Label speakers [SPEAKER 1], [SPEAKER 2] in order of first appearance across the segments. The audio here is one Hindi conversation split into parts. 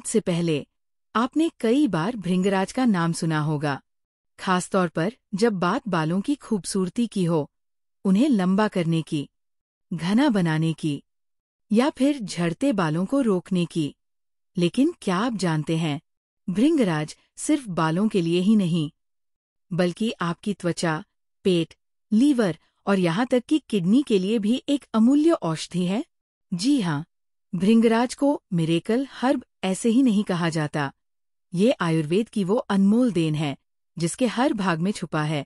[SPEAKER 1] से पहले आपने कई बार भृंगराज का नाम सुना होगा, खासतौर पर जब बात बालों की खूबसूरती की हो, उन्हें लंबा करने की, घना बनाने की या फिर झड़ते बालों को रोकने की। लेकिन क्या आप जानते हैं, भृंगराज सिर्फ बालों के लिए ही नहीं, बल्कि आपकी त्वचा, पेट, लीवर और यहाँ तक कि किडनी के लिए भी एक अमूल्य औषधि है। जी हाँ, भृंगराज को मिरेकल हर्ब ऐसे ही नहीं कहा जाता। ये आयुर्वेद की वो अनमोल देन है जिसके हर भाग में छुपा है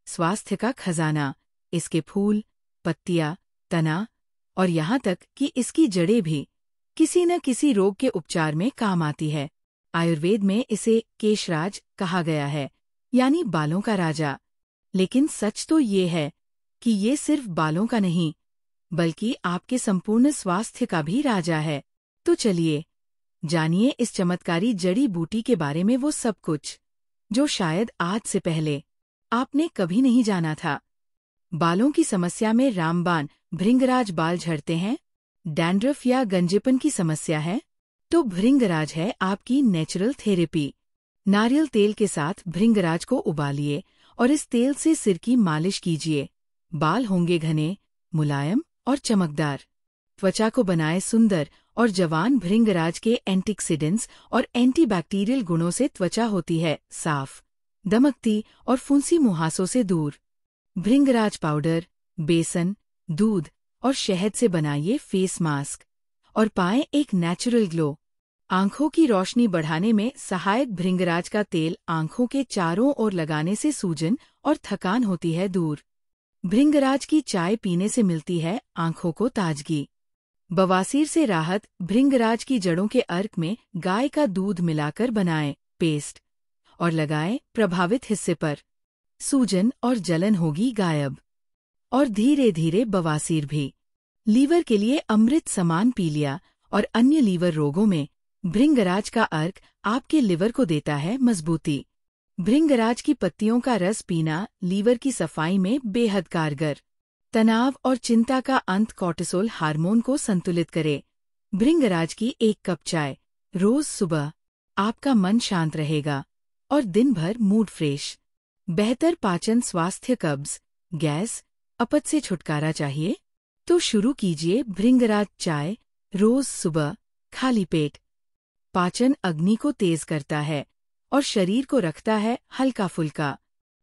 [SPEAKER 1] स्वास्थ्य का खजाना। इसके फूल, पत्तियां, तना और यहाँ तक कि इसकी जड़ें भी किसी न किसी रोग के उपचार में काम आती है। आयुर्वेद में इसे केशराज कहा गया है, यानी बालों का राजा। लेकिन सच तो ये है कि ये सिर्फ बालों का नहीं, बल्कि आपके संपूर्ण स्वास्थ्य का भी राजा है। तो चलिए जानिए इस चमत्कारी जड़ी बूटी के बारे में वो सब कुछ जो शायद आज से पहले आपने कभी नहीं जाना था। बालों की समस्या में रामबाण भृंगराज बाल झड़ते हैं, डैंड्रफ या गंजेपन की समस्या है, तो भृंगराज है आपकी नेचुरल थेरेपी। नारियल तेल के साथ भृंगराज को उबालिए और इस तेल से सिर की मालिश कीजिए। बाल होंगे घने, मुलायम और चमकदार। त्वचा को बनाए सुंदर और जवान। भृंगराज के एंटीऑक्सीडेंट्स और एंटीबैक्टीरियल गुणों से त्वचा होती है साफ, दमकती और फुंसी मुहासों से दूर। भृंगराज पाउडर, बेसन, दूध और शहद से बनाइए फेस मास्क और पाएं एक नेचुरल ग्लो। आंखों की रोशनी बढ़ाने में सहायक भृंगराज का तेल आंखों के चारों ओर लगाने से सूजन और थकान होती है दूर। भृंगराज की चाय पीने से मिलती है आंखों को ताजगी। बवासीर से राहत। भृंगराज की जड़ों के अर्क में गाय का दूध मिलाकर बनाएं पेस्ट और लगाएं प्रभावित हिस्से पर। सूजन और जलन होगी गायब और धीरे धीरे बवासीर भी। लीवर के लिए अमृत समान पी लिया और अन्य लीवर रोगों में भृंगराज का अर्क आपके लिवर को देता है मजबूती। भृंगराज की पत्तियों का रस पीना लीवर की सफाई में बेहद कारगर। तनाव और चिंता का अंत। कॉर्टिसोल हार्मोन को संतुलित करे। भृंगराज की एक कप चाय रोज सुबह, आपका मन शांत रहेगा और दिन भर मूड फ्रेश। बेहतर पाचन स्वास्थ्य। कब्ज, गैस, अपच से छुटकारा चाहिए तो शुरू कीजिए भृंगराज चाय रोज सुबह खाली पेट। पाचन अग्नि को तेज करता है और शरीर को रखता है हल्का फुल्का।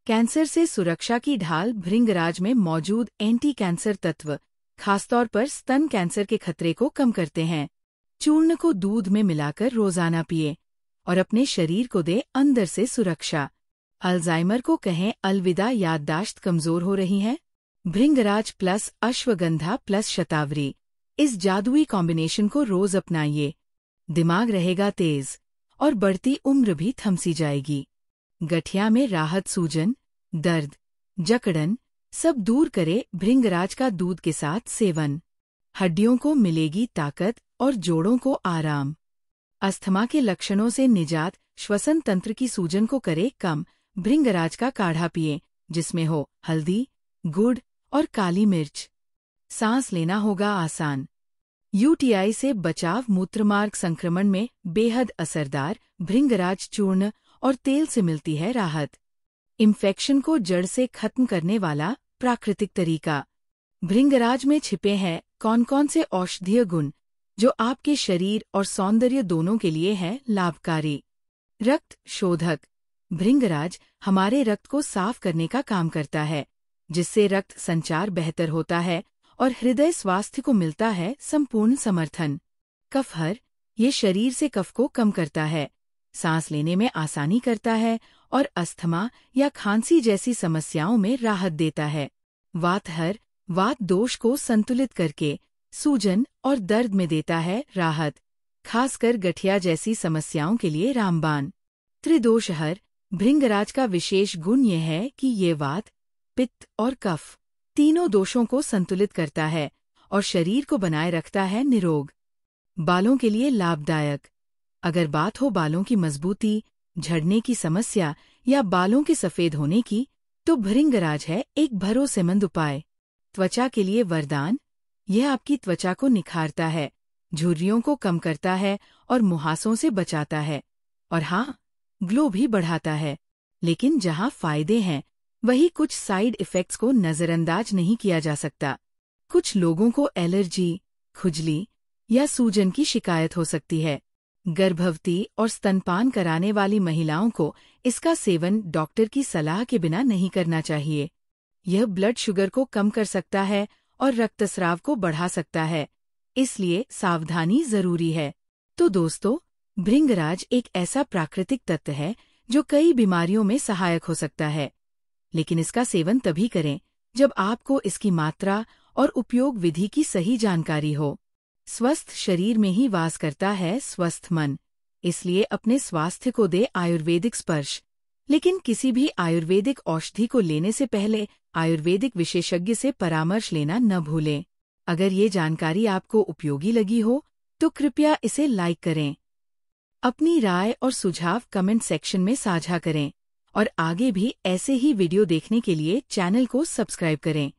[SPEAKER 1] कैंसर से सुरक्षा की ढाल। भृंगराज में मौजूद एंटी कैंसर तत्व खासतौर पर स्तन कैंसर के खतरे को कम करते हैं। चूर्ण को दूध में मिलाकर रोजाना पिए और अपने शरीर को दे अंदर से सुरक्षा। अल्जाइमर को कहें अलविदा, याददाश्त कमजोर हो रही है। भृंगराज प्लस अश्वगंधा प्लस शतावरी, इस जादुई कॉम्बिनेशन को रोज अपनाइए। दिमाग रहेगा तेज और बढ़ती उम्र भी थमसी जाएगी। गठिया में राहत। सूजन, दर्द, जकड़न सब दूर करे भृंगराज का दूध के साथ सेवन। हड्डियों को मिलेगी ताकत और जोड़ों को आराम। अस्थमा के लक्षणों से निजात। श्वसन तंत्र की सूजन को करे कम। भृंगराज का काढ़ा पिए जिसमें हो हल्दी, गुड़ और काली मिर्च। सांस लेना होगा आसान। यूटीआई से बचाव। मूत्रमार्ग संक्रमण में बेहद असरदार भृंगराज चूर्ण और तेल से मिलती है राहत। इन्फेक्शन को जड़ से खत्म करने वाला प्राकृतिक तरीका। भृंगराज में छिपे हैं कौन कौन से औषधीय गुण जो आपके शरीर और सौंदर्य दोनों के लिए हैं लाभकारी। रक्त शोधक। भृंगराज हमारे रक्त को साफ करने का काम करता है, जिससे रक्त संचार बेहतर होता है और हृदय स्वास्थ्य को मिलता है संपूर्ण समर्थन। कफहर, ये शरीर से कफ को कम करता है, सांस लेने में आसानी करता है और अस्थमा या खांसी जैसी समस्याओं में राहत देता है। वातहर, वात दोष को संतुलित करके सूजन और दर्द में देता है राहत, खासकर गठिया जैसी समस्याओं के लिए रामबाण। त्रिदोषहर, भृंगराज का विशेष गुण यह है कि ये वात, पित्त और कफ तीनों दोषों को संतुलित करता है और शरीर को बनाए रखता है निरोग। बालों के लिए लाभदायक। अगर बात हो बालों की मजबूती, झड़ने की समस्या या बालों के सफेद होने की, तो भृंगराज है एक भरोसेमंद उपाय। त्वचा के लिए वरदान। यह आपकी त्वचा को निखारता है, झुर्रियों को कम करता है और मुहासों से बचाता है। और हाँ, ग्लो भी बढ़ाता है। लेकिन जहाँ फायदे हैं, वही कुछ साइड इफ़ेक्ट्स को नज़रअंदाज नहीं किया जा सकता। कुछ लोगों को एलर्जी, खुजली या सूजन की शिकायत हो सकती है। गर्भवती और स्तनपान कराने वाली महिलाओं को इसका सेवन डॉक्टर की सलाह के बिना नहीं करना चाहिए। यह ब्लड शुगर को कम कर सकता है और रक्तस्राव को बढ़ा सकता है, इसलिए सावधानी जरूरी है। तो दोस्तों, भृंगराज एक ऐसा प्राकृतिक तत्व है जो कई बीमारियों में सहायक हो सकता है, लेकिन इसका सेवन तभी करें जब आपको इसकी मात्रा और उपयोग विधि की सही जानकारी हो। स्वस्थ शरीर में ही वास करता है स्वस्थ मन, इसलिए अपने स्वास्थ्य को दे आयुर्वेदिक स्पर्श। लेकिन किसी भी आयुर्वेदिक औषधि को लेने से पहले आयुर्वेदिक विशेषज्ञ से परामर्श लेना न भूलें। अगर ये जानकारी आपको उपयोगी लगी हो, तो कृपया इसे लाइक करें। अपनी राय और सुझाव कमेंट सेक्शन में साझा करें और आगे भी ऐसे ही वीडियो देखने के लिए चैनल को सब्सक्राइब करें।